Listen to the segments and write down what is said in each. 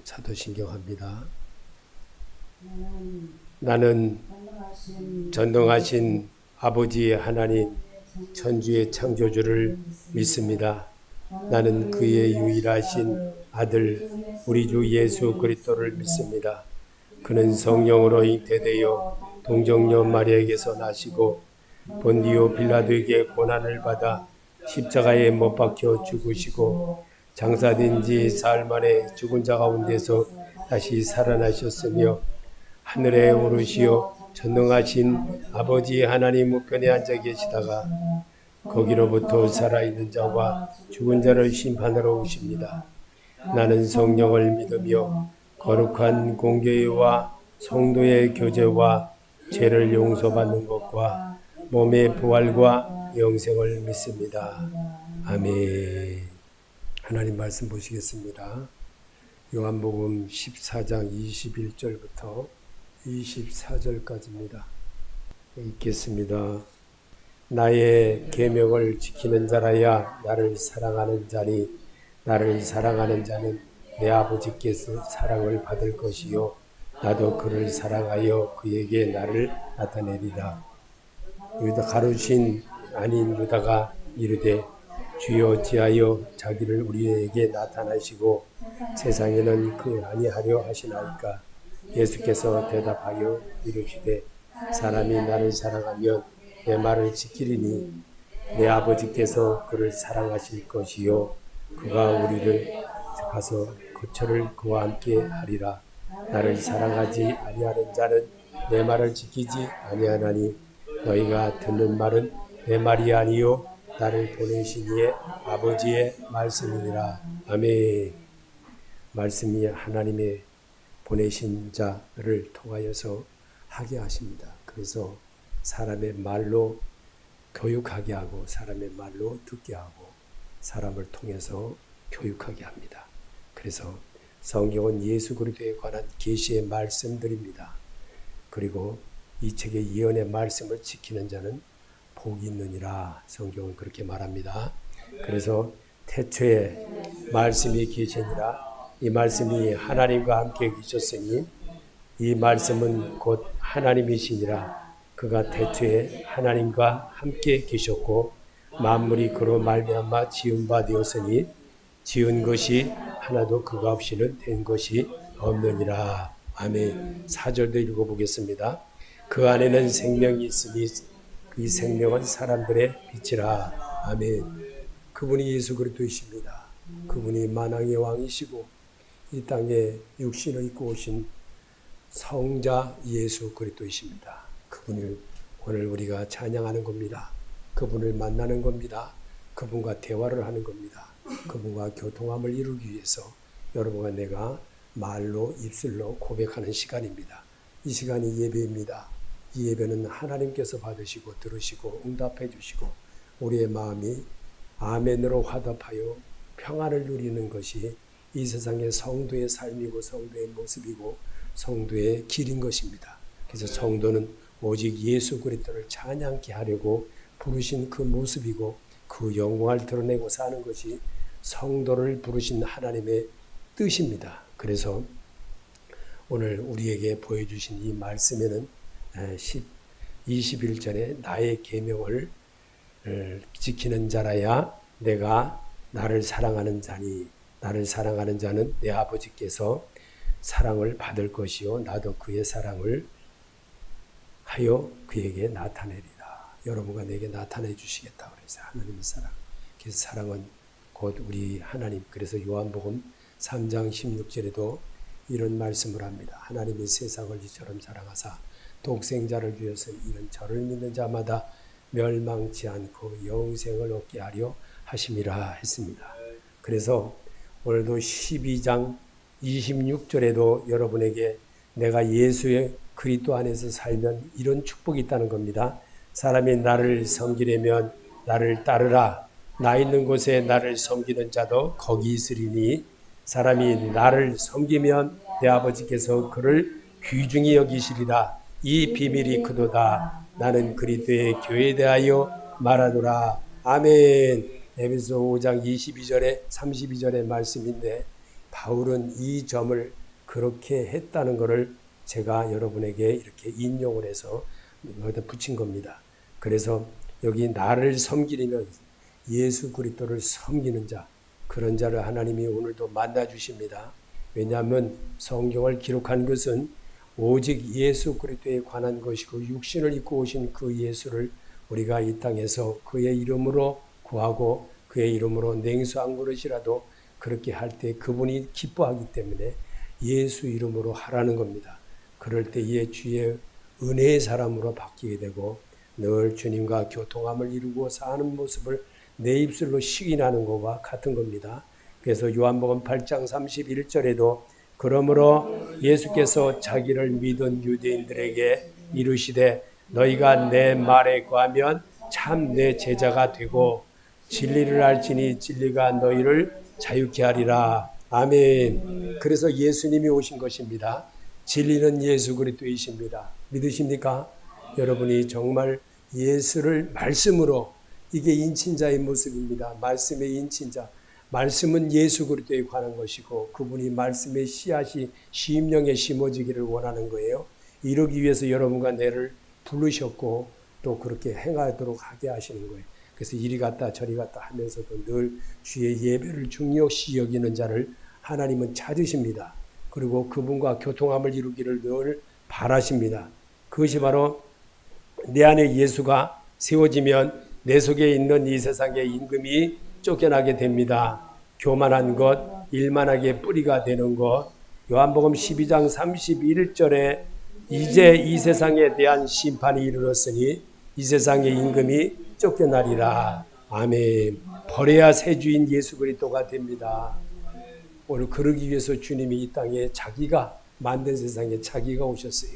사도신경합니다. 나는 전능하신 아버지 하나님 천주의 창조주를 믿습니다. 나는 그의 유일하신 아들 우리 주 예수 그리스도를 믿습니다. 그는 성령으로 잉태되어 동정녀 마리아에게서 나시고 본디오 빌라도에게 고난을 받아 십자가에 못 박혀 죽으시고 장사된 지 사흘 만에 죽은 자 가운데서 다시 살아나셨으며 하늘에 오르시어 전능하신 아버지 하나님 우편에 앉아 계시다가 거기로부터 살아있는 자와 죽은 자를 심판하러 오십니다. 나는 성령을 믿으며 거룩한 공교회와 성도의 교제와 죄를 용서받는 것과 몸의 부활과 영생을 믿습니다. 아멘. 하나님 말씀 보시겠습니다. 요한복음 14장 21절부터 24절까지입니다. 읽겠습니다. 나의 계명을 지키는 자라야 나를 사랑하는 자니 나를 사랑하는 자는 내 아버지께서 사랑을 받을 것이요 나도 그를 사랑하여 그에게 나를 나타내리라. 유다 가룟 아닌 유다가 이르되 주여 어찌하여 자기를 우리에게 나타나시고 세상에는 그 아니하려 하시나이까. 예수께서 대답하여 이르시되 사람이 나를 사랑하면 내 말을 지키리니 내 아버지께서 그를 사랑하실 것이요 그가 우리를 가서 거처를 그와 함께 하리라. 나를 사랑하지 아니하는 자는 내 말을 지키지 아니하나니 너희가 듣는 말은 내 말이 아니요 나를 보내신 이의 아버지의 말씀이니라. 아멘. 말씀이 하나님의 보내신 자를 통하여서 하게 하십니다. 그래서 사람의 말로 교육하게 하고 사람의 말로 듣게 하고 사람을 통해서 교육하게 합니다. 그래서 성경은 예수 그리스도에 관한 계시의 말씀들입니다. 그리고 이 책의 예언의 말씀을 지키는 자는 복이 있느니라 성경은 그렇게 말합니다. 그래서 태초에 말씀이 계시니라. 이 말씀이 하나님과 함께 계셨으니 이 말씀은 곧 하나님이시니라. 그가 태초에 하나님과 함께 계셨고 만물이 그로 말미암아 지은 바 되었으니 지은 것이 하나도 그가 없이는 된 것이 없느니라. 아멘. 4절도 읽어보겠습니다. 그 안에는 생명이 있으니 이 생명은 사람들의 빛이라. 아멘. 그분이 예수 그리스도이십니다. 그분이 만왕의 왕이시고 이 땅에 육신을 입고 오신 성자 예수 그리스도이십니다. 그분을 오늘 우리가 찬양하는 겁니다. 그분을 만나는 겁니다. 그분과 대화를 하는 겁니다. 그분과 교통함을 이루기 위해서 여러분과 내가 말로 입술로 고백하는 시간입니다. 이 시간이 예배입니다. 이 예배는 하나님께서 받으시고 들으시고 응답해 주시고 우리의 마음이 아멘으로 화답하여 평안을 누리는 것이 이 세상의 성도의 삶이고 성도의 모습이고 성도의 길인 것입니다. 그래서 성도는 오직 예수 그리스도를 찬양케 하려고 부르신 그 모습이고 그 영광을 드러내고 사는 것이 성도를 부르신 하나님의 뜻입니다. 그래서 오늘 우리에게 보여주신 이 말씀에는 21절에 나의 계명을 지키는 자라야 내가 나를 사랑하는 자니 나를 사랑하는 자는 내 아버지께서 사랑을 받을 것이요 나도 그의 사랑을 하여 그에게 나타내리라. 여러분과 내게 나타내 주시겠다 그래서 하나님의 사랑. 그래서 사랑은 곧 우리 하나님. 그래서 요한복음 3장 16절에도 이런 말씀을 합니다. 하나님이 세상을 이처럼 사랑하사 독생자를 주어서 이는 저를 믿는 자마다 멸망치 않고 영생을 얻게 하려 하심이라 했습니다. 그래서 오늘도 12장 26절에도 여러분에게 내가 예수의 그리스도 안에서 살면 이런 축복이 있다는 겁니다. 사람이 나를 섬기려면 나를 따르라. 나 있는 곳에 나를 섬기는 자도 거기 있으리니 사람이 나를 섬기면 내 아버지께서 그를 귀중히 여기시리라. 이 비밀이 크도다. 나는 그리스도의 교회에 대하여 말하노라. 아멘. 에베소 5장 22절에 32절의 말씀인데 바울은 이 점을 그렇게 했다는 것을 제가 여러분에게 이렇게 인용을 해서 여기다 붙인 겁니다. 그래서 여기 나를 섬기는 예수 그리스도를 섬기는 자, 그런 자를 하나님이 오늘도 만나 주십니다. 왜냐하면 성경을 기록한 것은 오직 예수 그리스도에 관한 것이고 육신을 입고 오신 그 예수를 우리가 이 땅에서 그의 이름으로 구하고 그의 이름으로 냉수 한 그릇이라도 그렇게 할 때 그분이 기뻐하기 때문에 예수 이름으로 하라는 겁니다. 그럴 때에 주의 은혜의 사람으로 바뀌게 되고 늘 주님과 교통함을 이루고 사는 모습을 내 입술로 시인하는 것과 같은 겁니다. 그래서 요한복음 8장 31절에도 그러므로 예수께서 자기를 믿은 유대인들에게 이르시되 너희가 내 말에 거하면 참 내 제자가 되고 진리를 알지니 진리가 너희를 자유케 하리라. 아멘. 그래서 예수님이 오신 것입니다. 진리는 예수 그리스도이십니다. 믿으십니까? 여러분이 정말 예수를 말씀으로, 이게 인친자의 모습입니다. 말씀의 인친자. 말씀은 예수 그리스도에 관한 것이고 그분이 말씀의 씨앗이 심령에 심어지기를 원하는 거예요. 이러기 위해서 여러분과 내를 부르셨고 또 그렇게 행하도록 하게 하시는 거예요. 그래서 이리 갔다 저리 갔다 하면서도 늘 주의 예배를 중요시 여기는 자를 하나님은 찾으십니다. 그리고 그분과 교통함을 이루기를 늘 바라십니다. 그것이 바로 내 안에 예수가 세워지면 내 속에 있는 이 세상의 임금이 쫓겨나게 됩니다. 교만한 것, 일만하게 뿌리가 되는 것. 요한복음 12장 31절에 이제 이 세상에 대한 심판이 이르렀으니 이 세상의 임금이 쫓겨나리라. 아멘. 버려야 새 주인 예수 그리스도가 됩니다. 오늘 그러기 위해서 주님이 이 땅에 자기가 만든 세상에 자기가 오셨어요.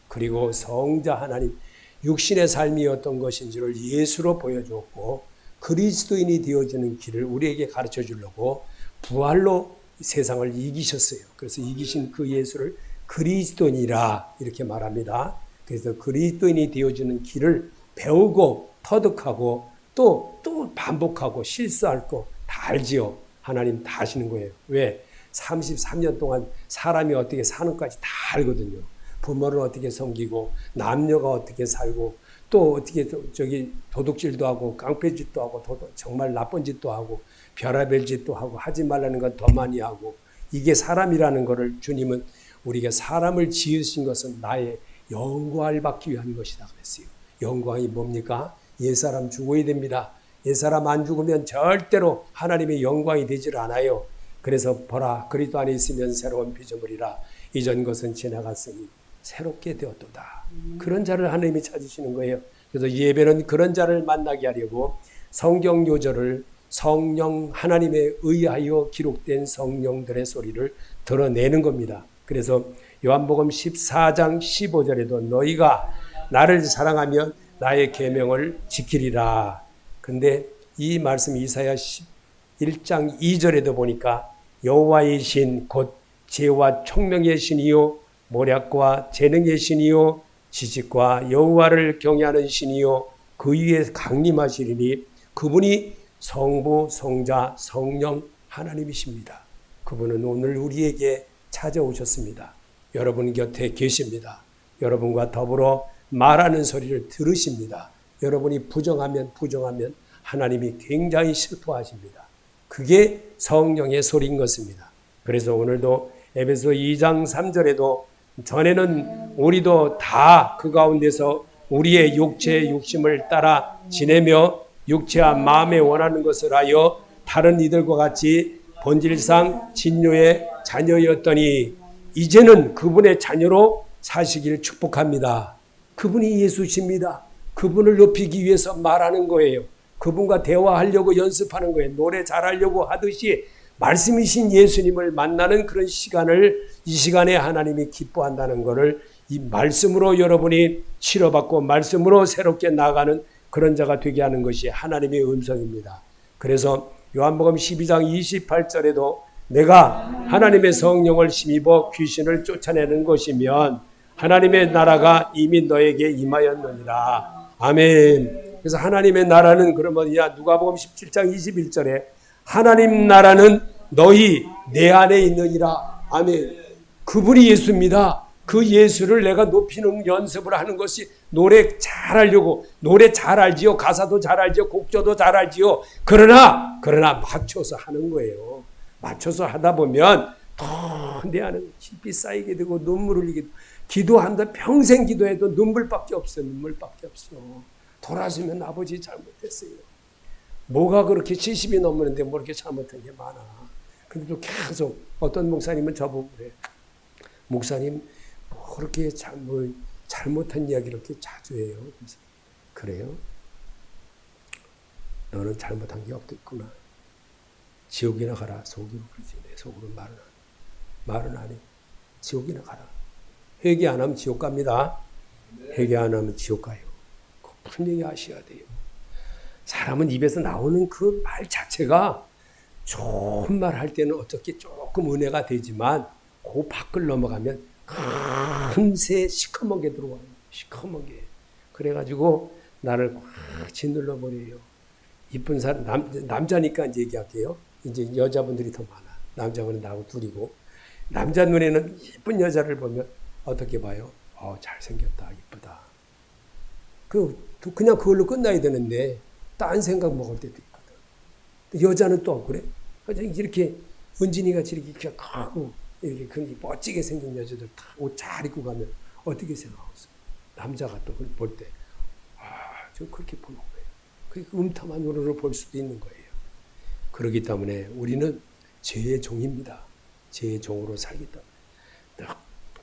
그리고 성자 하나님, 육신의 삶이 어떤 것인지를 예수로 보여주었고 그리스도인이 되어지는 길을 우리에게 가르쳐 주려고 부활로 세상을 이기셨어요. 그래서 이기신 그 예수를 그리스도인이라 이렇게 말합니다. 그래서 그리스도인이 되어지는 길을 배우고 터득하고 또 반복하고 실수할 거 다 알지요. 하나님 다 아시는 거예요. 왜? 33년 동안 사람이 어떻게 사는까지 다 알거든요. 부모를 어떻게 섬기고 남녀가 어떻게 살고 또 어떻게 도둑질도 하고 깡패짓도 하고 정말 나쁜 짓도 하고 별의별 짓도 하고 하지 말라는 건 더 많이 하고 이게 사람이라는 것을 주님은 우리가 사람을 지으신 것은 나의 영광을 받기 위한 것이다 그랬어요. 영광이 뭡니까? 옛사람 죽어야 됩니다. 옛사람 안 죽으면 절대로 하나님의 영광이 되질 않아요. 그래서 보라 그리스도 안에 있으면 새로운 피조물이라 이전 것은 지나갔으니 새롭게 되었도다. 그런 자를 하나님이 찾으시는 거예요. 그래서 예배는 그런 자를 만나게 하려고 성경 요절을 성령 하나님에 의하여 기록된 성령들의 소리를 드러내는 겁니다. 그래서 요한복음 14장 15절에도 너희가 나를 사랑하면 나의 계명을 지키리라. 근데 이 말씀 이사야 1장 2절에도 보니까 여호와의 신 곧 지혜와 총명의 신이요 모략과 재능의 신이요 지식과 여호와를 경외하는 신이요 그 위에 강림하시리니 그분이 성부 성자 성령 하나님이십니다. 그분은 오늘 우리에게 찾아오셨습니다. 여러분 곁에 계십니다. 여러분과 더불어 말하는 소리를 들으십니다. 여러분이 부정하면 하나님이 굉장히 슬퍼하십니다. 그게 성령의 소리인 것입니다. 그래서 오늘도 에베소 2장 3절에도 전에는 우리도 다 그 가운데서 우리의 육체의 욕심을 따라 지내며 육체와 마음에 원하는 것을 하여 다른 이들과 같이 본질상 진노의 자녀였더니 이제는 그분의 자녀로 사시기를 축복합니다. 그분이 예수십니다. 그분을 높이기 위해서 말하는 거예요. 그분과 대화하려고 연습하는 거예요. 노래 잘하려고 하듯이 말씀이신 예수님을 만나는 그런 시간을 이 시간에 하나님이 기뻐한다는 것을 이 말씀으로 여러분이 치료받고 말씀으로 새롭게 나가는 그런 자가 되게 하는 것이 하나님의 음성입니다. 그래서 요한복음 12장 28절에도 내가 하나님의 성령을 힘입어 귀신을 쫓아내는 것이면 하나님의 나라가 이미 너에게 임하였느니라. 아멘. 그래서 하나님의 나라는 그러면 누가복음 17장 21절에 하나님 나라는 너희 내 안에 있느니라. 아멘. 그분이 예수입니다. 그 예수를 내가 높이는 연습을 하는 것이 노래 잘하려고, 노래 잘 알지요. 가사도 잘 알지요. 곡조도 잘 알지요. 그러나 맞춰서 하는 거예요. 맞춰서 하다 보면 더 내 안에 깊이 쌓이게 되고 눈물 흘리게 되고, 기도한다 평생 기도해도 눈물밖에 없어. 눈물밖에 없어. 돌아서면 아버지 잘못했어요. 뭐가 그렇게 70이 넘었는데 뭐 이렇게 잘못한 게 많아. 근데 또 계속 어떤 목사님은 저보고 그래. 목사님 뭐 그렇게 잘못한 이야기를 이렇게 자주 해요. 그래서 그래요? 너는 잘못한 게 없겠구나. 지옥이나 가라. 속으로 그러지. 내 속으로 말은 안 해. 지옥이나 가라. 회개 안 하면 지옥 갑니다. 회개 안 하면 지옥 가요. 분명히 아셔야 돼요. 사람은 입에서 나오는 그 말 자체가 좋은 말 할 때는 어떻게 조금 은혜가 되지만 그 밖을 넘어가면 금세 시커멓게 들어와요. 시커멓게. 그래가지고 나를 꽉 짓눌러 버려요. 이쁜 사람, 남자니까 이제 얘기할게요. 이제 여자분들이 더 많아. 남자분은 나하고 둘이고. 남자 눈에는 이쁜 여자를 보면 어떻게 봐요? 잘생겼다, 이쁘다. 그냥 그걸로 끝나야 되는데, 딴 생각 먹을 때도 있거든. 여자는 또 그래. 이렇게, 은진이 같이 이렇게 크고, 이렇게 멋지게 생긴 여자들 다 옷 잘 입고 가면 어떻게 생각하겠어? 남자가 또 그걸 볼 때, 좀 그렇게 보는 거예요. 그 음탐한 눈으로 볼 수도 있는 거예요. 그렇기 때문에 우리는 죄의 종입니다. 죄의 종으로 살기 때문에.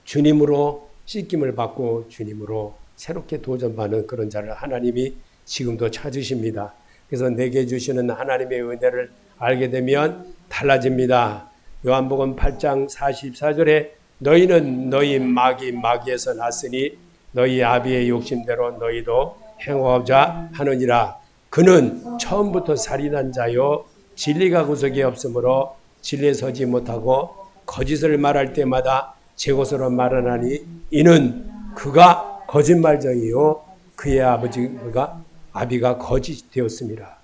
주님으로 씻김을 받고 주님으로 새롭게 도전받는 그런 자를 하나님이 지금도 찾으십니다. 그래서 내게 주시는 하나님의 은혜를 알게 되면 달라집니다. 요한복음 8장 44절에 너희는 너희 마귀에서 났으니 너희 아비의 욕심대로 너희도 행하고자 하느니라. 그는 처음부터 살인한 자요 진리가 구석에 없으므로 진리에 서지 못하고 거짓을 말할 때마다 제 것으로 말하나니 이는 그가 거짓말쟁이요 그의 아비가 거짓 되었습니다.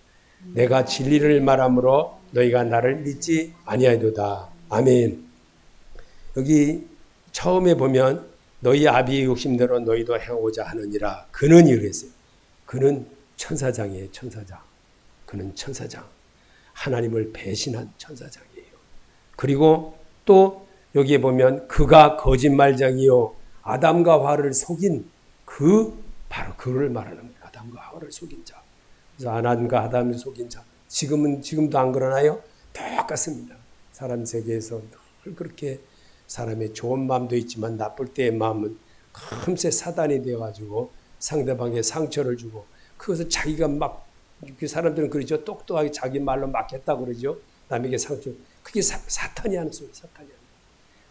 내가 진리를 말함으로 너희가 나를 믿지 아니하도다. 아멘. 여기 처음에 보면 너희 아비의 욕심대로 너희도 행하고자 하느니라. 그는 이랬어요. 그는 천사장이에요. 천사장. 그는 천사장. 하나님을 배신한 천사장이에요. 그리고 또 여기에 보면 그가 거짓말쟁이요 아담과 하와를 속인 바로 그를 말하는 거예요. 아담과 하와를 속인 자. 그래서 아담과 하와를 속인 자. 지금도 안 그러나요? 똑같습니다. 사람 세계에서 늘 그렇게 사람의 좋은 마음도 있지만 나쁠 때의 마음은 금세 사단이 되어가지고 상대방에 상처를 주고 그것을 자기가 막 사람들은 그러죠. 똑똑하게 자기 말로 막겠다고 그러죠. 남에게 상처. 그게 사탄이 하는 소리예요. 사탄이 하는.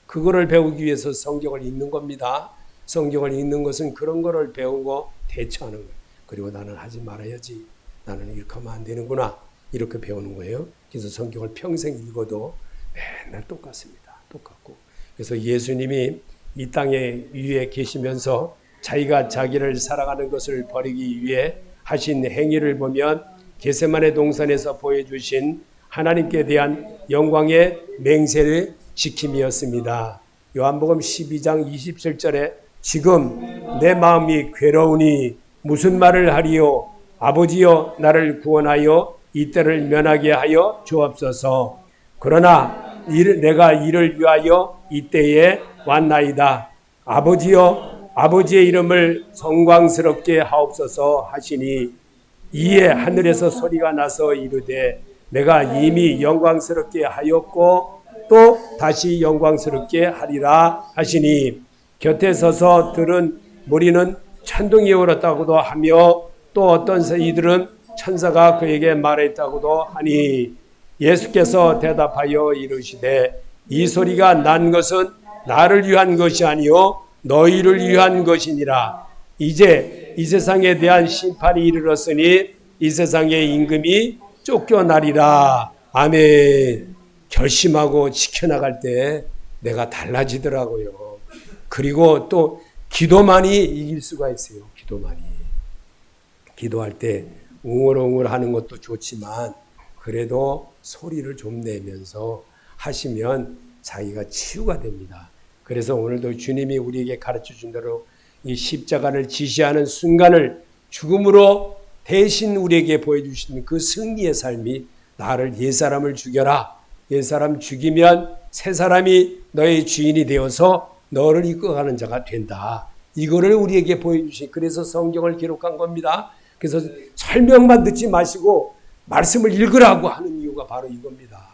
그거를 배우기 위해서 성경을 읽는 겁니다. 성경을 읽는 것은 그런 거를 배우고 대처하는 거예요. 그리고 나는 하지 말아야지. 나는 이렇게 하면 안 되는구나. 이렇게 배우는 거예요. 그래서 성경을 평생 읽어도 맨날 똑같습니다. 똑같고. 그래서 예수님이 이 땅에 위에 계시면서 자기가 자기를 사랑하는 것을 버리기 위해 하신 행위를 보면 겟세마네 동산에서 보여주신 하나님께 대한 영광의 맹세를 지킴이었습니다. 요한복음 12장 27절에 지금 내 마음이 괴로우니 무슨 말을 하리요? 아버지여 나를 구원하여 이 때를 면하게 하여 주옵소서. 그러나 내가 이를 위하여 이때에 왔나이다. 아버지여 아버지의 이름을 성광스럽게 하옵소서 하시니 이에 하늘에서 소리가 나서 이르되 내가 이미 영광스럽게 하였고 또 다시 영광스럽게 하리라 하시니 곁에 서서 들은 무리는 천둥이 울었다고도 하며 또 어떤 이들은 천사가 그에게 말했다고도 하니 예수께서 대답하여 이르시되 이 소리가 난 것은 나를 위한 것이 아니요 너희를 위한 것이니라. 이제 이 세상에 대한 심판이 이르렀으니 이 세상의 임금이 쫓겨나리라. 아멘. 결심하고 지켜나갈 때 내가 달라지더라고요. 그리고 또 기도만이 이길 수가 있어요. 기도만이. 기도할 때 웅얼웅얼 하는 것도 좋지만 그래도 소리를 좀 내면서 하시면 자기가 치유가 됩니다. 그래서 오늘도 주님이 우리에게 가르쳐 준 대로 이 십자가를 지시하는 순간을 죽음으로 대신 우리에게 보여주신 그 승리의 삶이 나를 옛사람을 죽여라. 옛사람 죽이면 새사람이 너의 주인이 되어서 너를 이끌어가는 자가 된다. 이거를 우리에게 보여주신, 그래서 성경을 기록한 겁니다. 그래서 설명만 듣지 마시고 말씀을 읽으라고 하는 이유가 바로 이겁니다.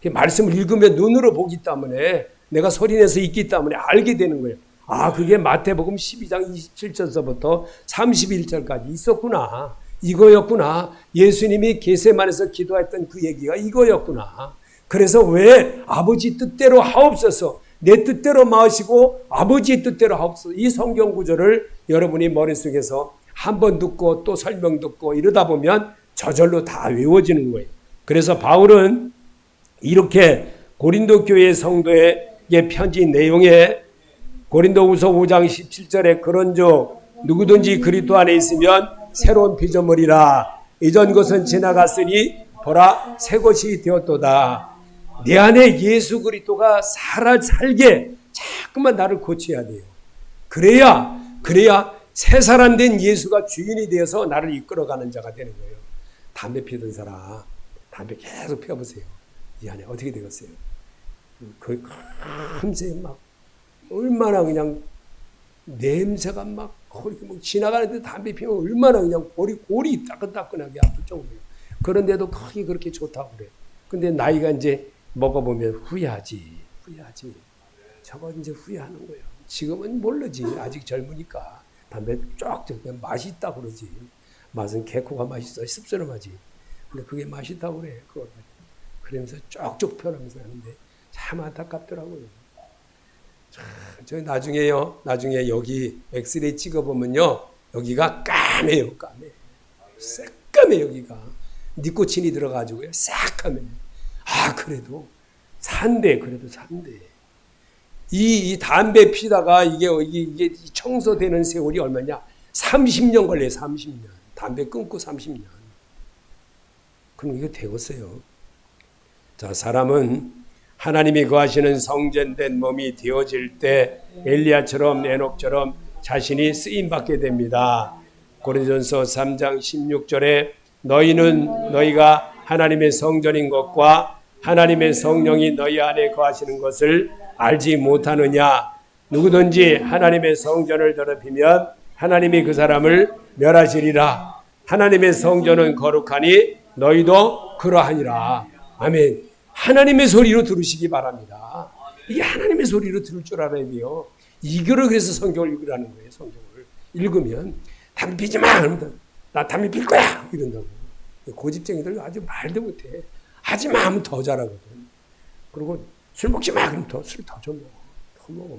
말씀을 읽으면 눈으로 보기 때문에, 내가 소리내서 읽기 때문에 알게 되는 거예요. 아, 그게 마태복음 12장 27절서부터 31절까지 있었구나. 이거였구나. 예수님이 겟세마네에서 기도했던 그 얘기가 이거였구나. 그래서 왜 아버지 뜻대로 하옵소서, 내 뜻대로 마시고 아버지의 뜻대로 하옵소서, 이 성경 구절을 여러분이 머릿속에서 한 번 듣고 또 설명 듣고 이러다 보면 저절로 다 외워지는 거예요. 그래서 바울은 이렇게 고린도 교회 성도에게 편지 내용에 고린도후서 5장 17절에 그런즉 누구든지 그리스도 안에 있으면 새로운 피조물이라, 이전 것은 지나갔으니 보라 새 것이 되었도다. 내 안에 예수 그리스도가 살게 자꾸만 나를 고쳐야 돼요. 그래야 새 사람 된 예수가 주인이 되어서 나를 이끌어가는 자가 되는 거예요. 담배 피던 사람, 담배 계속 펴보세요. 이 안에 어떻게 되겠어요? 거의 금세 막 얼마나 그냥 냄새가 막 지나가는데 담배 피우면 얼마나 그냥 골이 따끈따끈하게 아플 정도예요. 그런데도 거의 그렇게 좋다고 그래요. 근데 나이가 이제 먹어보면 후회하지. 저거 이제 후회하는 거예요. 지금은 모르지. 아직 젊으니까. 담배 쪽쪽 맛있다고 그러지. 맛은 개코가 맛있어. 씁쓸하지. 근데 그게 맛있다고 그래. 그러면서 쪽쪽 펴면서 하는데 참 안타깝더라고요. 저 나중에 여기 엑스레이 찍어보면요. 여기가 까매요. 새까매 여기가. 니코틴이 들어가지고요. 새까매. 아, 그래도 산대. 이 담배 피다가 이게 청소되는 세월이 얼마냐? 30년 걸려요. 30년. 담배 끊고 30년. 그럼 이거 되겠어요. 자, 사람은 하나님이 거하시는 성전된 몸이 되어질 때 엘리야처럼 에녹처럼 자신이 쓰임받게 됩니다. 고린도전서 3장 16절에 너희가 하나님의 성전인 것과 하나님의 성령이 너희 안에 거하시는 것을 알지 못하느냐. 누구든지 하나님의 성전을 더럽히면 하나님이 그 사람을 멸하시리라. 하나님의 성전은 거룩하니 너희도 그러하니라. 아멘. 하나님의 소리로 들으시기 바랍니다. 이게 하나님의 소리로 들을 줄 알아야 돼요. 이거를 그래서 성경을 읽으라는 거예요. 성경을 읽으면 담배 피지 마. 나 담배 필 거야. 이런다고. 고집쟁이들 아주 말도 못해. 하지 마 하면 더 잘하거든. 그리고 술 먹지 마. 그럼 술 더 좀 먹어. 더 먹어.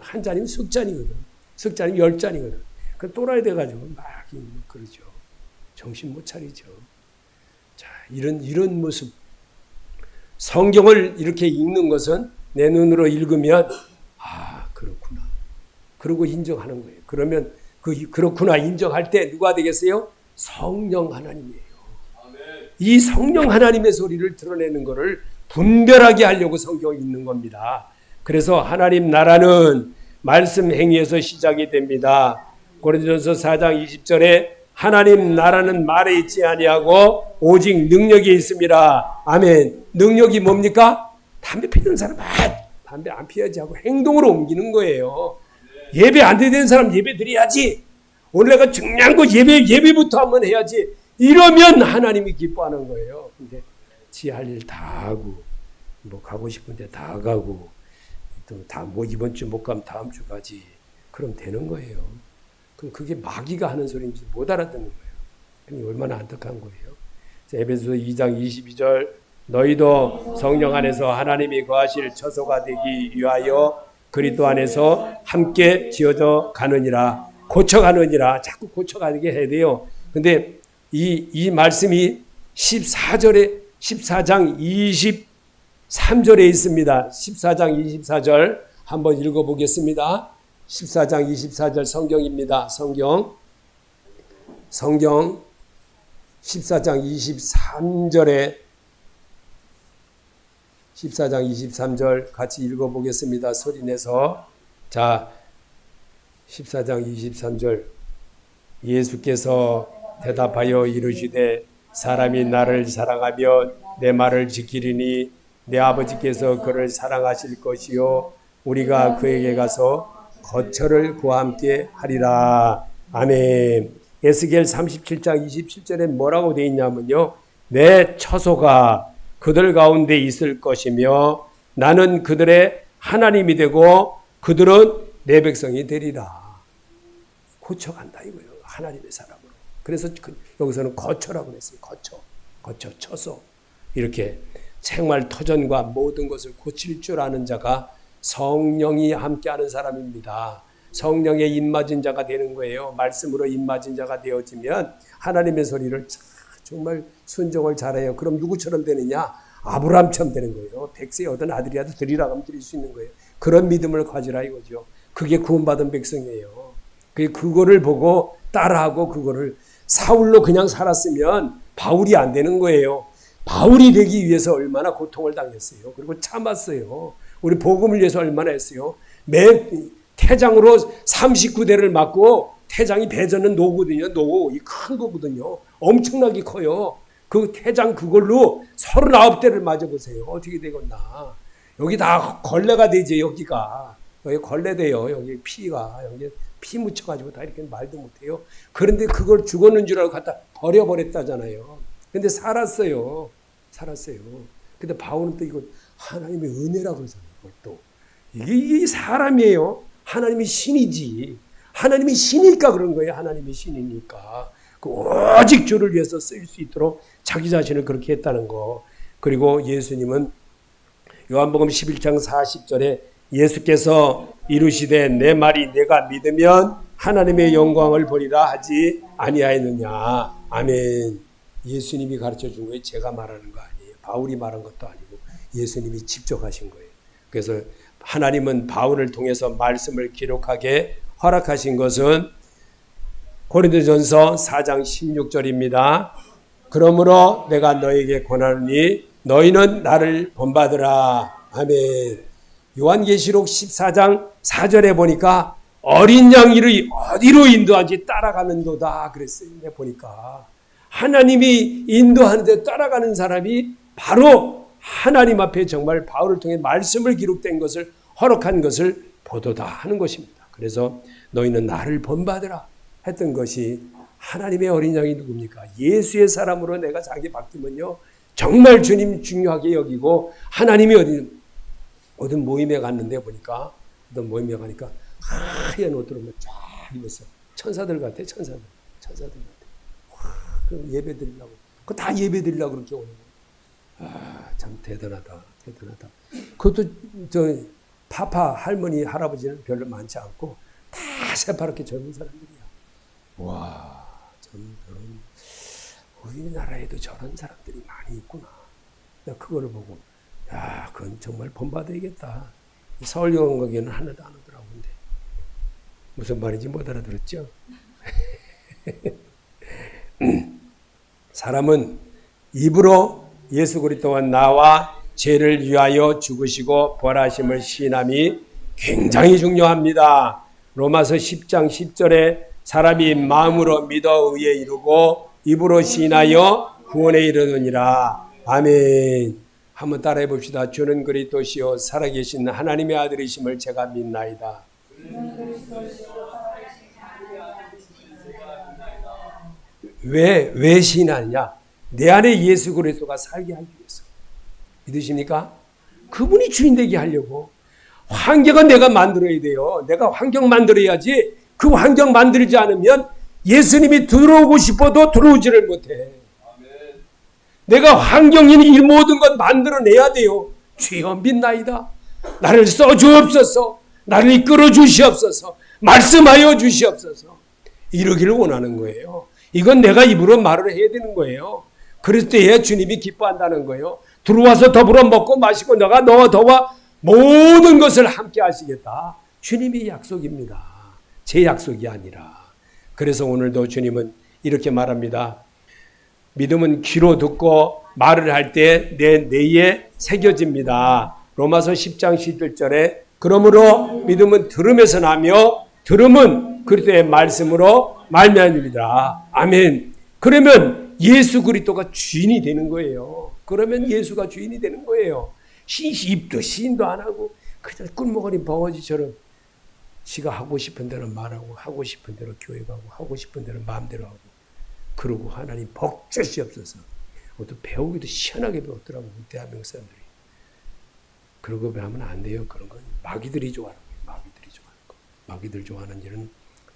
한 잔이면 석잔이거든. 석잔이면 10잔이거든. 그 또라이 돼가지고 막 그러죠. 정신 못 차리죠. 자, 이런 모습. 성경을 이렇게 읽는 것은 내 눈으로 읽으면 아, 그렇구나. 그러고 인정하는 거예요. 그러면 그렇구나 인정할 때 누가 되겠어요? 성령 하나님이에요. 이 성령 하나님의 소리를 드러내는 것을 분별하게 하려고 성경을 읽는 겁니다. 그래서 하나님 나라는 말씀 행위에서 시작이 됩니다. 고린도전서 4장 20절에 하나님 나라는 말에 있지 아니하고 오직 능력이 있습니다. 아멘. 능력이 뭡니까? 담배 피는 사람 담배 안 피워야지 하고 행동으로 옮기는 거예요. 예배 안 되는 사람 예배 드려야지. 오늘 내가 중요한 거 예배부터 한번 해야지. 이러면 하나님이 기뻐하는 거예요. 근데 지 할 일 다 하고 뭐 가고 싶은데 다 가고 또 다 뭐 이번 주 못 가면 다음 주 가지. 그럼 되는 거예요. 그럼 그게 마귀가 하는 소리인지 못 알아듣는 거예요. 얼마나 안타까운 거예요. 에베소서 2장 22절 너희도 성령 안에서 하나님이 거하실 처소가 되기 위하여 그리스도 안에서 함께 지어져 가느니라. 고쳐가느니라. 자꾸 고쳐가게 해야 돼요. 근데 이 말씀이 14장 23절에 있습니다. 14장 24절 한번 읽어보겠습니다. 14장 24절 성경입니다. 성경 14장 23절에 14장 23절 같이 읽어보겠습니다. 소리내서. 자, 14장 23절. 예수께서 대답하여 이르시되 사람이 나를 사랑하면 내 말을 지키리니 내 아버지께서 그를 사랑하실 것이요 우리가 그에게 가서 거처를 그와 함께 하리라. 아멘. 에스겔 37장 27절에 뭐라고 되어 있냐면요. 내 처소가 그들 가운데 있을 것이며 나는 그들의 하나님이 되고 그들은 내 백성이 되리라. 고쳐간다 이거예요. 하나님의 사람으로. 그래서 여기서는 거처라고 했어요. 거처, 처소. 이렇게 생활 터전과 모든 것을 고칠 줄 아는 자가 성령이 함께하는 사람입니다. 성령의 입맞은 자가 되는 거예요. 말씀으로 입맞은 자가 되어지면 하나님의 소리를 정말 순종을 잘해요. 그럼 누구처럼 되느냐? 아브라함처럼 되는 거예요. 100세 얻은 아들이라도 드리라고 하면 드릴 수 있는 거예요. 그런 믿음을 가지라 이거죠. 그게 구원받은 백성이에요. 그거를 보고 따라하고 그거를 사울로 그냥 살았으면 바울이 안 되는 거예요. 바울이 되기 위해서 얼마나 고통을 당했어요. 그리고 참았어요. 우리 복음을 위해서 얼마나 했어요. 매 태장으로 39대를 맞고 태장이 배전은 노거든요. 노, 이 큰 거거든요. 엄청나게 커요. 그 태장 그걸로 39대를 맞아보세요. 어떻게 되겠나. 여기 다 걸레가 되지, 여기가. 여기 걸레돼요. 여기 피가. 여기 피 묻혀가지고 다 이렇게 말도 못해요. 그런데 그걸 죽었는 줄 알고 갖다 버려버렸다잖아요. 근데 살았어요. 근데 바울은 또 이거 하나님의 은혜라고 그러잖아요. 또. 이게 사람이에요. 하나님이 신이지. 하나님이 신이니까 그런 거예요. 하나님이 신이니까. 그 오직 주를 위해서 쓰일 수 있도록 자기 자신을 그렇게 했다는 거. 그리고 예수님은 요한복음 11장 40절에 예수께서 이르시되 내 말이 내가 믿으면 하나님의 영광을 보리라 하지 아니하였느냐. 아멘. 예수님이 가르쳐 준 거예요. 제가 말하는 거 아니에요. 바울이 말한 것도 아니고 예수님이 직접 하신 거예요. 그래서 하나님은 바울을 통해서 말씀을 기록하게 허락하신 것은 고린도전서 4장 16절입니다. 그러므로 내가 너에게 권하노니 너희는 나를 본받으라. 아멘. 요한계시록 14장 4절에 보니까 어린 양이를 어디로 인도하지 따라가는도다 그랬어요. 보니까 하나님이 인도하는데 따라가는 사람이 바로 하나님 앞에 정말 바울을 통해 말씀을 기록된 것을 허락한 것을 보도다 하는 것입니다. 그래서 너희는 나를 본받으라 했던 것이 하나님의 어린 양이 누굽니까? 예수의 사람으로 내가 자기 바뀌면요 정말 주님 중요하게 여기고 하나님이 어떤 모임에 갔는데 보니까 어떤 모임에 가니까 하얀 옷들을 쫙 입었어. 천사들 같아. 천사들 같아. 그럼 예배 드리려고. 그거 다 예배 드리려고 그렇게 오는 거예요. 참 대단하다. 그것도 파파 할머니 할아버지는 별로 많지 않고 다 새파랗게 젊은 사람들이야. 와, 참 우리나라에도 저런 사람들이 많이 있구나. 내가 그거를 보고 그건 정말 본받아야겠다. 서울영광교회는 하나도 안 오더라고. 근데 무슨 말인지 못 알아들었죠? 사람은 입으로 예수 그리스도와 나와 죄를 위하여 죽으시고 벌하심을 시인함이 굉장히 중요합니다. 로마서 10장 10절에 사람이 마음으로 믿어 의에 이르고 입으로 시인하여 구원에 이르느니라. 아멘. 한번 따라해 봅시다. 주는 그리스도시요 살아계신 하나님의 아들이심을 제가 믿나이다. 왜 시인하느냐? 내 안에 예수 그리스도가 살게 하기 위해서. 믿으십니까? 그분이 주인 되게 하려고. 환경은 내가 만들어야 돼요. 내가 환경 만들어야지. 그 환경 만들지 않으면 예수님이 들어오고 싶어도 들어오지를 못해. 내가 환경인 이 모든 것 만들어내야 돼요. 주여 믿나이다. 나를 써주옵소서. 나를 이끌어 주시옵소서. 말씀하여 주시옵소서. 이러기를 원하는 거예요. 이건 내가 입으로 말을 해야 되는 거예요. 그럴 때에 주님이 기뻐한다는 거예요. 들어와서 더불어 먹고 마시고 너가 너와 더와 모든 것을 함께 하시겠다. 주님이 약속입니다. 제 약속이 아니라. 그래서 오늘도 주님은 이렇게 말합니다. 믿음은 귀로 듣고 말을 할 때 내 뇌에 새겨집니다. 로마서 10장 11절에 그러므로 믿음은 들음에서 나며 들음은 그리스도의 말씀으로 말미암습니다. 아멘. 그러면 예수 그리스도가 주인이 되는 거예요. 그러면 예수가 주인이 되는 거예요. 입도 시인도 안 하고 그냥 꿀먹거리 벙어지처럼 지가 하고 싶은 대로 말하고 하고 싶은 대로 교회 가고 하고 싶은 대로 마음대로 하고 그러고 하나님 벅젖이 없어서 또 배우기도 시원하게 배웠더라고 대한민국 사람들이. 그러고 하면 안 돼요. 그런 건 마귀들이 좋아하는 거예요. 마귀들이 좋아하는 거. 마귀들 좋아하는 일은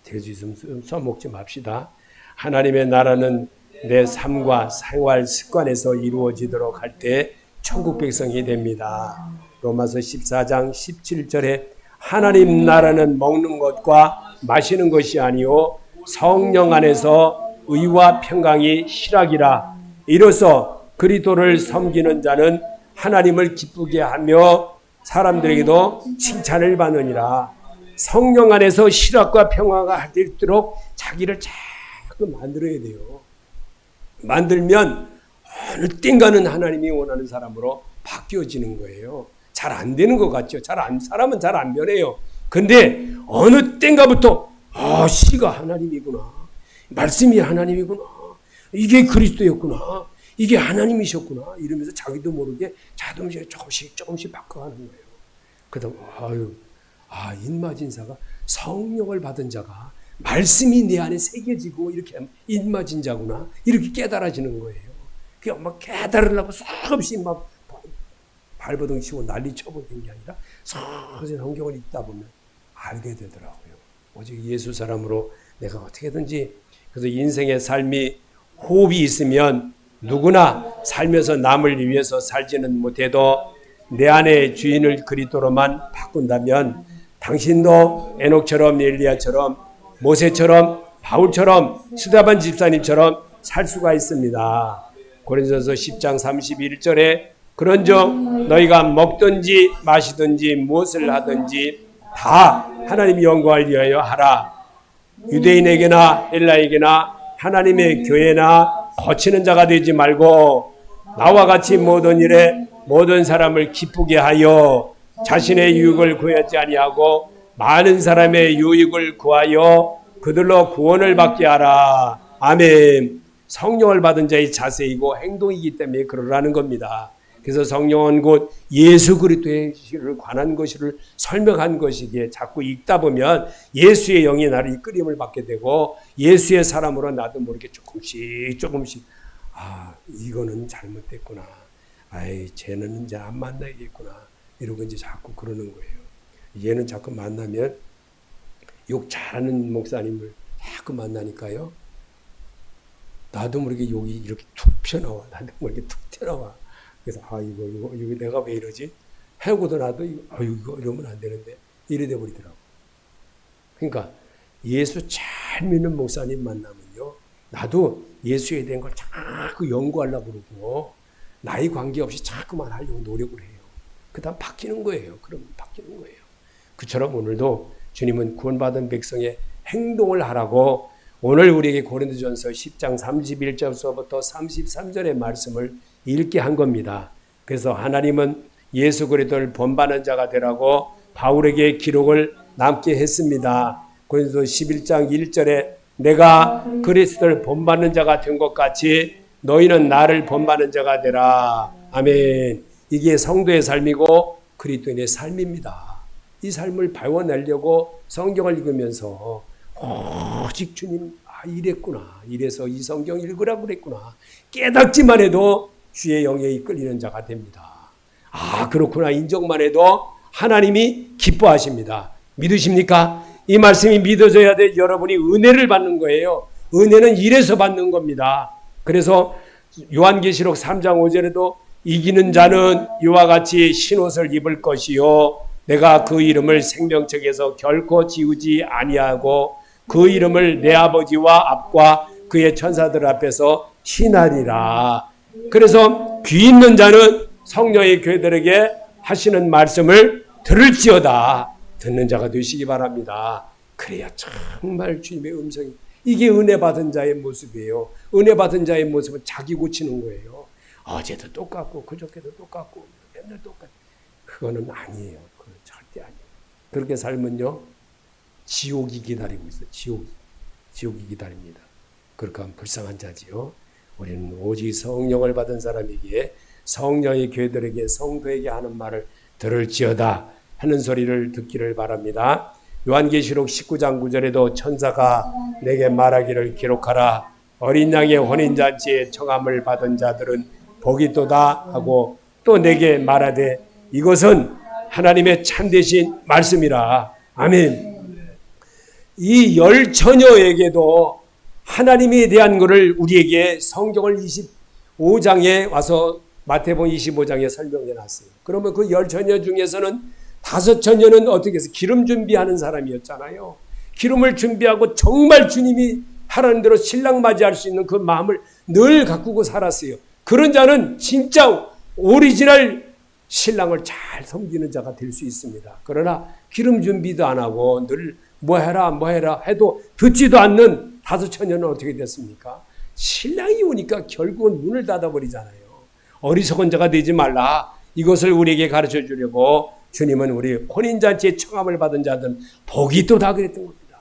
돼지 좀 써먹지 맙시다. 하나님의 나라는 내 삶과 생활 습관에서 이루어지도록 할 때 천국 백성이 됩니다. 로마서 14장 17절에 하나님 나라는 먹는 것과 마시는 것이 아니요 성령 안에서 의와 평강이 실학이라. 이로써 그리스도를 섬기는 자는 하나님을 기쁘게 하며 사람들에게도 칭찬을 받느니라. 성령 안에서 실학과 평화가 될수록 자기를 자꾸 만들어야 돼요. 만들면 어느 땐가는 하나님이 원하는 사람으로 바뀌어지는 거예요. 잘 안 되는 것 같죠. 사람은 잘 안 변해요. 근데 어느 땐가부터 씨가 하나님이구나. 말씀이 하나님이구나. 이게 그리스도였구나. 이게 하나님이셨구나. 이러면서 자기도 모르게 자동차에 조금씩 바꿔가는 거예요. 그다음 인마진사가 성령을 받은 자가 말씀이 내 안에 새겨지고 이렇게 하면 인마진자구나. 이렇게 깨달아지는 거예요. 그냥 막 깨달으려고 수없이 막 발버둥 치고 난리 쳐버리는 게 아니라 서서히 성경을 읽다 보면 알게 되더라고요. 오직 예수 사람으로 내가 어떻게든지 그래서 인생의 삶이 호흡이 있으면 누구나 살면서 남을 위해서 살지는 못해도 내 안의 주인을 그리스도로만 바꾼다면 당신도 에녹처럼 엘리야처럼 모세처럼 바울처럼 스데반 집사님처럼 살 수가 있습니다. 고린도서 10장 31절에 그런즉 너희가 먹든지 마시든지 무엇을 하든지 다 하나님의 영광을 위하여 하라. 유대인에게나 헬라에게나 하나님의 교회나 거치는 자가 되지 말고 나와 같이 모든 일에 모든 사람을 기쁘게 하여 자신의 유익을 구하지 아니하고 많은 사람의 유익을 구하여 그들로 구원을 받게 하라. 아멘. 성령을 받은 자의 자세이고 행동이기 때문에 그러라는 겁니다. 그래서 성령은 곧 예수 그리스도에 관한 것을 설명한 것이기에 자꾸 읽다 보면 예수의 영이 나를 이끌림을 받게 되고 예수의 사람으로 나도 모르게 조금씩 이거는 잘못됐구나. 쟤는 이제 안 만나야겠구나. 이러고 이제 자꾸 그러는 거예요. 얘는 자꾸 만나면 욕 잘하는 목사님을 자꾸 만나니까요. 나도 모르게 욕이 이렇게 툭 튀어나와. 나도 모르게 툭 튀어나와. 그래서 이거 내가 왜 이러지? 해고도 나도 이거 이러면 안 되는데 이래 돼 버리더라고. 그러니까 예수 잘 믿는 목사님 만나면요. 나도 예수에 대한 걸 자꾸 연구하려고 그러고 나이 관계없이 자꾸만 하려고 노력을 해요. 그다음 바뀌는 거예요. 그러면 바뀌는 거예요. 그처럼 오늘도 주님은 구원받은 백성의 행동을 하라고 오늘 우리에게 고린도전서 10장 31절서부터 33절의 말씀을 읽게 한 겁니다. 그래서 하나님은 예수 그리스도를 본받는 자가 되라고 바울에게 기록을 남게 했습니다. 고린도서 11장 1절에 내가 그리스도를 본받는 자가 된 것 같이 너희는 나를 본받는 자가 되라. 아멘. 이게 성도의 삶이고 그리스도인의 삶입니다. 이 삶을 배워내려고 성경을 읽으면서 오직 주님 이랬구나. 이래서 이 성경 읽으라고 그랬구나. 깨닫지만 해도 주의 영에 이끌리는 자가 됩니다. 그렇구나. 인정만 해도 하나님이 기뻐하십니다. 믿으십니까? 이 말씀이 믿어져야 돼. 여러분이 은혜를 받는 거예요. 은혜는 이래서 받는 겁니다. 그래서 요한계시록 3장 5절에도 이기는 자는 이와 같이 흰옷을 입을 것이요 내가 그 이름을 생명책에서 결코 지우지 아니하고 그 이름을 내 아버지와 앞과 그의 천사들 앞에서 신하리라. 그래서 귀 있는 자는 성령의 교회들에게 하시는 말씀을 들을지어다. 듣는 자가 되시기 바랍니다. 그래야 정말 주님의 음성이 이게 은혜 받은 자의 모습이에요. 은혜 받은 자의 모습은 자기 고치는 거예요. 어제도 똑같고 그저께도 똑같고 맨날 똑같고 그거는 아니에요. 그건 절대 아니에요. 그렇게 살면요 지옥이 기다리고 있어요. 지옥이 기다립니다. 그렇게 하면 불쌍한 자지요. 우리는 오직 성령을 받은 사람에게 성령의 교회들에게 성도에게 하는 말을 들을지어다 하는 소리를 듣기를 바랍니다. 요한계시록 19장 9절에도 천사가 내게 말하기를 기록하라. 어린 양의 혼인잔치에 청함을 받은 자들은 복이 있도다 하고 또 내게 말하되 이것은 하나님의 참되신 말씀이라. 아멘. 이 열 처녀에게도 하나님에 대한 것을 우리에게 성경을 25장에 와서 마태복음 25장에 설명해 놨어요. 그러면 그 열 처녀 중에서는 5 처녀는 어떻게 해서 기름 준비하는 사람이었잖아요. 기름을 준비하고 정말 주님이 하라는 대로 신랑 맞이할 수 있는 그 마음을 늘 가꾸고 살았어요. 그런 자는 진짜 오리지널 신랑을 잘 섬기는 자가 될 수 있습니다. 그러나 기름 준비도 안 하고 늘 뭐 해라 해도 듣지도 않는 5 처녀는 어떻게 됐습니까? 신랑이 오니까 결국은 문을 닫아버리잖아요. 어리석은 자가 되지 말라. 이것을 우리에게 가르쳐 주려고 주님은 우리 혼인잔치에 청함을 받은 자들은 복이 있도다 그랬던 겁니다.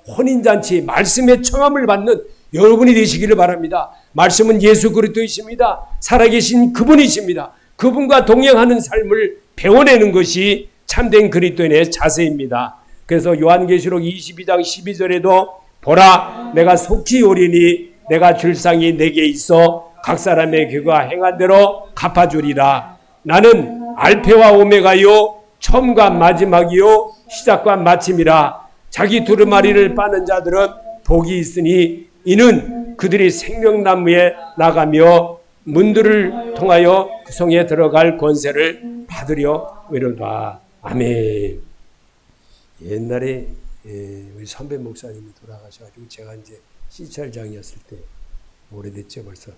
혼인잔치 말씀의 청함을 받는 여러분이 되시기를 바랍니다. 말씀은 예수 그리스도이십니다. 살아계신 그분이십니다. 그분과 동행하는 삶을 배워내는 것이 참된 그리스도인의 자세입니다. 그래서 요한계시록 22장 12절에도 보라 내가 속히 오리니 내가 줄 상이 내게 있어 각 사람의 그가 행한 대로 갚아주리라. 나는 알페와 오메가요 처음과 마지막이요 시작과 마침이라. 자기 두루마리를 빠는 자들은 복이 있으니 이는 그들이 생명나무에 나가며 문들을 통하여 그 성에 들어갈 권세를 받으려 이르노라. 아멘. 옛날에 우리 선배 목사님이 돌아가셔가지고 제가 이제 시찰장이었을 때 오래됐죠 벌써.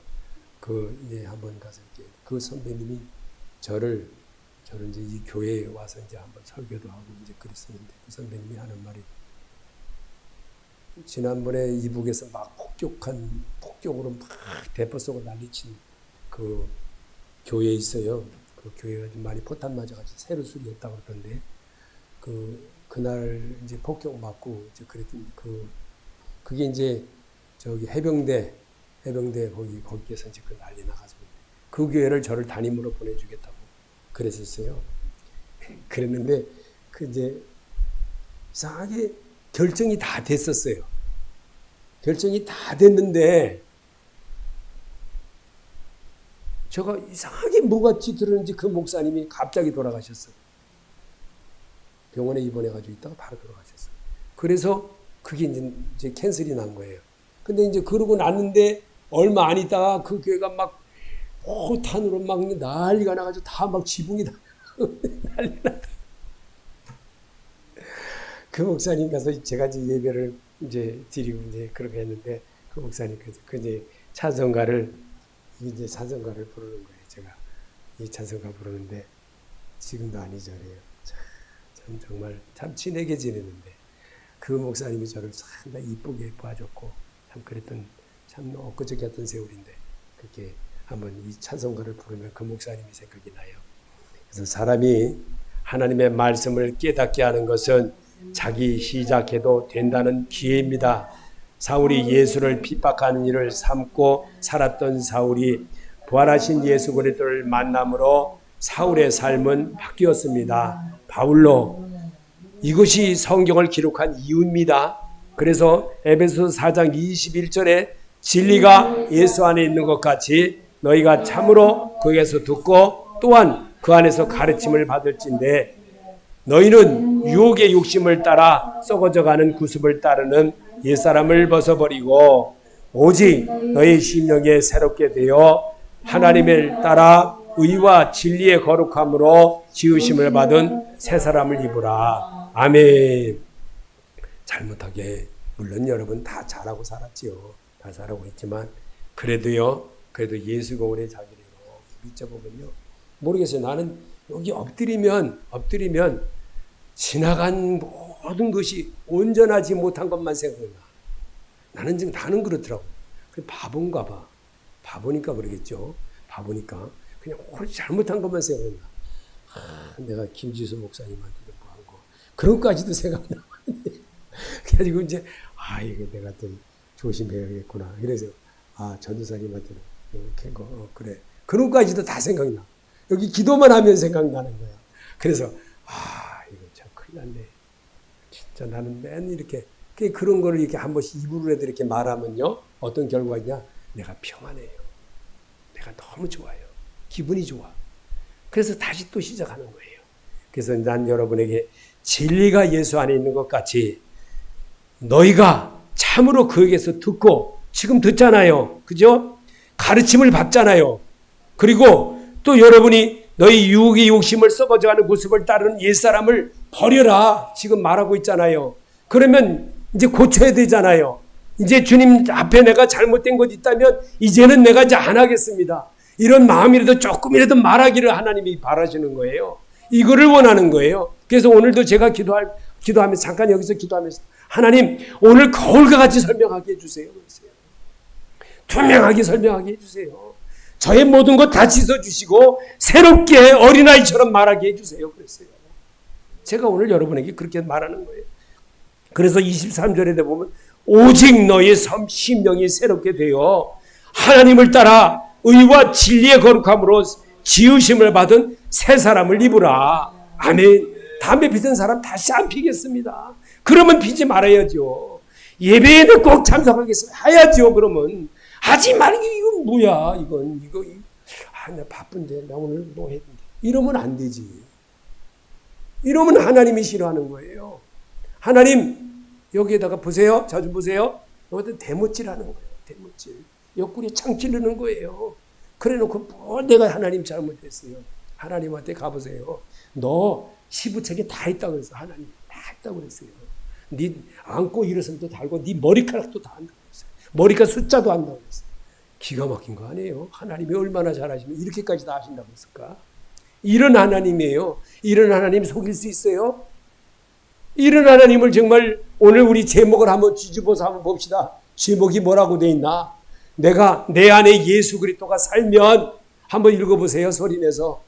이제 한번 가서 이렇게 그 선배님이 저를 이제 이 교회에 와서 이제 한번 설교도 하고 이제 그랬었는데 그 선배님이 하는 말이 지난번에 이북에서 막 폭격으로 막 대포 쏘고 난리친 그 교회에 있어요. 그 교회가 좀 많이 포탄 맞아가지고 새로 수리했다고 그러던데 그날 이제 폭격 맞고 이제 그랬더니 그게 이제 저기 해병대 거기에서 이제 그 난리 나가지고 그 교회를 저를 담임으로 보내주겠다고 그랬었어요. 그랬는데 이제 이상하게 결정이 다 됐었어요. 결정이 다 됐는데 제가 이상하게 뭐가 들었는지 그 목사님이 갑자기 돌아가셨어요. 병원에 입원해가지고 있다가 바로 돌아가셨어요. 그래서 그게 이제 캔슬이 난 거예요. 근데 이제 그러고 났는데 얼마 안 있다가 그 교회가 막 호탄으로 막 난리가 나가지고 다 막 지붕이 다 난리 났다. 그 목사님 가서 제가 이제 예배를 이제 드리고 이제 그렇게 했는데 그 목사님께서 그 이제 찬송가를 부르는 거예요. 제가 이 찬송가 부르는데 지금도 안 잊어요. 참 정말 참 친하게 지내는데 그 목사님이 저를 상당히 이쁘게 봐줬고 참 그랬던 참 엊그저께 같은 세월인데 그렇게 한번 이 찬송가를 부르면 그 목사님이 생각이 나요. 그래서 사람이 하나님의 말씀을 깨닫게 하는 것은 자기 시작해도 된다는 기회입니다. 사울이 예수를 핍박하는 일을 삼고 살았던 사울이 부활하신 예수 그리스도를 만남으로 사울의 삶은 바뀌었습니다. 바울로. 이것이 성경을 기록한 이유입니다. 그래서 에베소서 4장 21절에 진리가 예수 안에 있는 것 같이 너희가 참으로 거기에서 듣고 또한 그 안에서 가르침을 받을진대 너희는 유혹의 욕심을 따라 썩어져가는 구습을 따르는 옛사람을 벗어버리고 오직 너희 심령에 새롭게 되어 하나님을 따라 의와 진리의 거룩함으로 지으심을 받은 새 사람을 입으라. 아멘. 잘못하게 물론 여러분 다 잘하고 살았지요. 다 잘하고 있지만 그래도 예수가 오래 자기를 믿어보면요. 모르겠어요. 나는 여기 엎드리면 지나간 모든 것이 온전하지 못한 것만 생각나. 나는 그렇더라고. 바본가 봐. 바보니까 그러겠죠. 가보니까 그냥 오늘 잘못한 것만 생각나. 내가 김지수 목사님한테 뭐 한 거. 그런 것까지도 생각나. 그래가지고 이제, 이거 내가 좀 조심해야겠구나. 그래서, 전도사님한테는 이렇게 거, 그래. 그런 것까지도 다 생각나. 여기 기도만 하면 생각나는 거야. 그래서, 이거 참 큰일 났네. 진짜 나는 맨 이렇게, 그런 거를 이렇게 한 번씩 입으로라도 이렇게 말하면요. 어떤 결과냐? 내가 평안해요. 내가 너무 좋아요. 기분이 좋아. 그래서 다시 또 시작하는 거예요. 그래서 난 여러분에게 진리가 예수 안에 있는 것 같이 너희가 참으로 그에게서 듣고 지금 듣잖아요. 그죠? 가르침을 받잖아요. 그리고 또 여러분이 너희 유혹의 욕심을 썩어져가는 모습을 따르는 옛사람을 버려라. 지금 말하고 있잖아요. 그러면 이제 고쳐야 되잖아요. 이제 주님 앞에 내가 잘못된 것 있다면 이제는 내가 이제 안 하겠습니다. 이런 마음이라도 조금이라도 말하기를 하나님이 바라시는 거예요. 이거를 원하는 거예요. 그래서 오늘도 제가 기도하면서 잠깐 여기서 기도하면서 하나님 오늘 거울과 같이 설명하게 해주세요. 투명하게 설명하게 해주세요. 저의 모든 것 다 씻어주시고 새롭게 어린아이처럼 말하게 해주세요. 그랬어요. 제가 오늘 여러분에게 그렇게 말하는 거예요. 그래서 23절에 보면 오직 너의 심령이 새롭게 되어 하나님을 따라 의와 진리의 거룩함으로 지으심을 받은 새 사람을 입으라. 아멘. 담배 피던 사람 다시 안 피겠습니다. 그러면 피지 말아야죠. 예배에는 꼭 참석하겠습니다. 해야죠. 그러면 하지 말기 이건 뭐야? 이거 나 바쁜데 나 오늘 뭐 했는데 이러면 안 되지. 이러면 하나님이 싫어하는 거예요. 하나님 여기에다가 보세요. 자주 보세요. 여기다 대못질하는 거예요. 대못질. 옆구리 창 찌르는 거예요. 그래 놓고 뭐 내가 하나님 잘못했어요. 하나님한테 가보세요. 너 시부책에 다 있다고 그랬어. 하나님 다 있다고 그랬어요. 네 안고 일어서도 다 알고 네 머리카락도 다 안다고 그랬어요. 머리카락 숫자도 안다고 그랬어요. 기가 막힌 거 아니에요. 하나님이 얼마나 잘하시면 이렇게까지 다 하신다고 했을까? 이런 하나님이에요. 이런 하나님 속일 수 있어요? 이런 하나님을 정말 오늘 우리 제목을 한번 뒤집어서 한번 봅시다. 제목이 뭐라고 돼 있나? 내가 내 안에 예수 그리스도가 살면 한번 읽어보세요. 소리내서.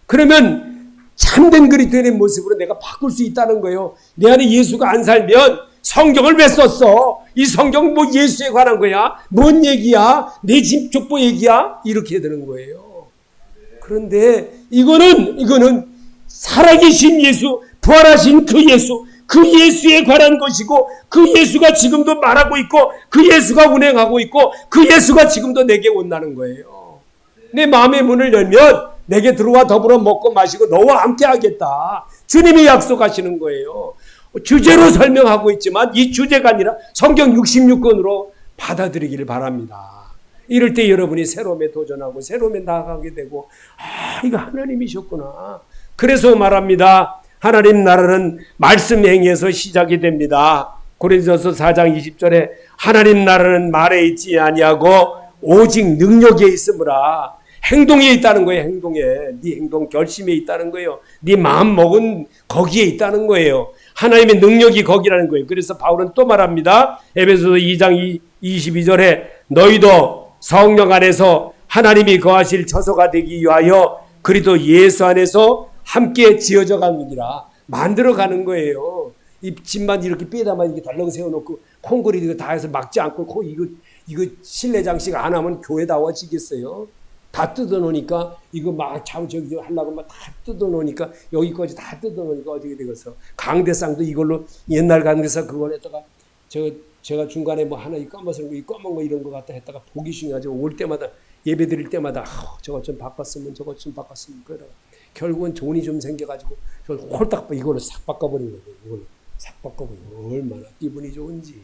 그러면 참된 그리스도인의 모습으로 내가 바꿀 수 있다는 거예요. 내 안에 예수가 안 살면 성경을 왜 썼어? 이 성경 뭐 예수에 관한 거야? 뭔 얘기야? 내 집 족보 얘기야? 이렇게 되는 거예요. 그런데 이거는 살아계신 예수, 부활하신 그 예수에 관한 것이고 그 예수가 지금도 말하고 있고 그 예수가 운행하고 있고 그 예수가 지금도 내게 온다는 거예요. 내 마음의 문을 열면 내게 들어와 더불어 먹고 마시고 너와 함께 하겠다. 주님이 약속하시는 거예요. 주제로 설명하고 있지만 이 주제가 아니라 성경 66권으로 받아들이기를 바랍니다. 이럴 때 여러분이 새로움에 도전하고 새로움에 나아가게 되고 이거 하나님이셨구나. 그래서 말합니다. 하나님 나라는 말씀 행위에서 시작이 됩니다. 고린도서 4장 20절에 하나님 나라는 말에 있지 아니하고 오직 능력에 있으므라. 행동에 있다는 거예요. 행동에. 네 행동 결심에 있다는 거예요. 네 마음 먹은 거기에 있다는 거예요. 하나님의 능력이 거기라는 거예요. 그래서 바울은 또 말합니다. 에베소서 2장 22절에 너희도 성령 안에서 하나님이 거하실 처소가 되기 위하여 그리스도 예수 안에서 함께 지어져 가느니라. 만들어 가는 거예요. 이 집만 이렇게 삐에다만 이렇게 덜렁 세워놓고 콘크리트 이거 다 해서 막지 않고 이거 실내 장식 안 하면 교회다워지겠어요? 다 뜯어놓으니까 이거 막 저기 하려고 막 다 뜯어놓으니까 여기까지 다 뜯어놓으니까 어떻게 되겠어? 강대상도 이걸로 옛날 강대상 그걸 했다가 제가 중간에 뭐 하나 이 검은 거 이런 거 갖다 했다가 보기 중요하죠. 올 때마다 예배 드릴 때마다 저것 좀 바꿨으면 그러다가 결국은 돈이 좀 생겨가지고 홀딱 이걸로 싹 바꿔버린 거예요. 이걸로 싹 바꿔버리고 얼마나 기분이 좋은지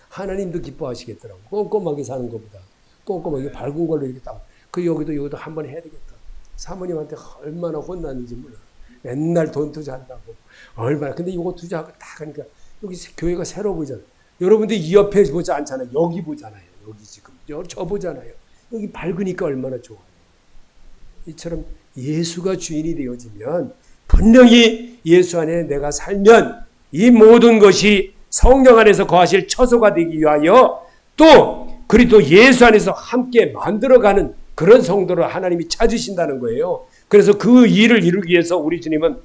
하나님도 기뻐하시겠더라고. 꼼꼼하게 사는 것보다 꼼꼼하게 밝은 걸로 이렇게 딱 여기도 한번 해야 되겠다. 사모님한테 얼마나 혼났는지 몰라. 맨날 돈 투자한다고 얼마나. 근데 이거 투자하고 딱 하니까 여기 교회가 새로 보잖아요. 여러분들 이 옆에 보지 않잖아요. 여기 보잖아요. 여기 지금 저 보잖아요. 여기 밝으니까 얼마나 좋아요. 이처럼 예수가 주인이 되어지면 분명히 예수 안에 내가 살면 이 모든 것이 성령 안에서 거하실 처소가 되기 위하여 또 그리고 예수 안에서 함께 만들어가는 그런 성도를 하나님이 찾으신다는 거예요. 그래서 그 일을 이루기 위해서 우리 주님은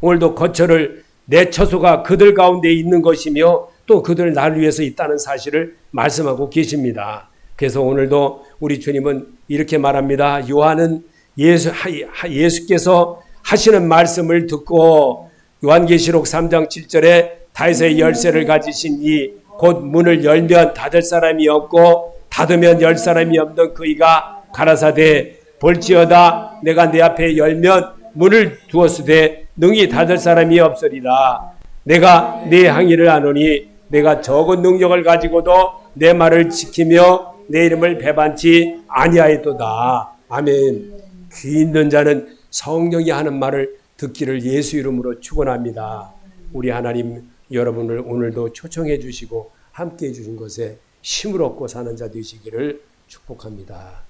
오늘도 거처를 내 처소가 그들 가운데 있는 것이며 또 그들 나를 위해서 있다는 사실을 말씀하고 계십니다. 그래서 오늘도 우리 주님은 이렇게 말합니다. 요한은 예수께서 하시는 말씀을 듣고 요한계시록 3장 7절에 다윗의 열쇠를 가지신 이 곧 문을 열면 닫을 사람이 없고 닫으면 열 사람이 없는 그이가 가라사대 볼지어다 내가 내 앞에 열면 문을 두었으되 능히 닫을 사람이 없으리라. 내가 내 항의를 아노니 내가 적은 능력을 가지고도 내 말을 지키며 내 이름을 배반치 아니하였도다. 아멘. 귀 있는 자는 성령이 하는 말을 듣기를 예수 이름으로 축원합니다. 우리 하나님 여러분을 오늘도 초청해 주시고 함께 해 주신 것에 힘을 얻고 사는 자 되시기를 축복합니다.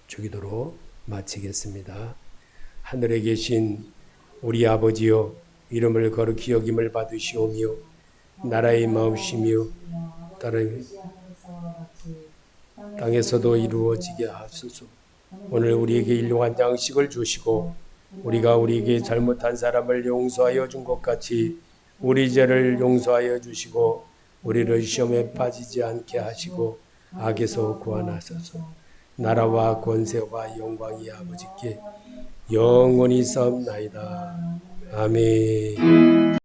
주기도로 마치겠습니다. 하늘에 계신 우리 아버지여, 이름을 거룩히 여김을 받으시오며 나라의 마음이시며 땅에서도 이루어지게 하소서. 오늘 우리에게 일용할 양식을 주시고 우리가 우리에게 잘못한 사람을 용서하여 준 것 같이 우리 죄를 용서하여 주시고 우리를 시험에 빠지지 않게 하시고 악에서 구원하소서. 나라와 권세와 영광이 아버지께 영원히 싸움나이다. 아멘.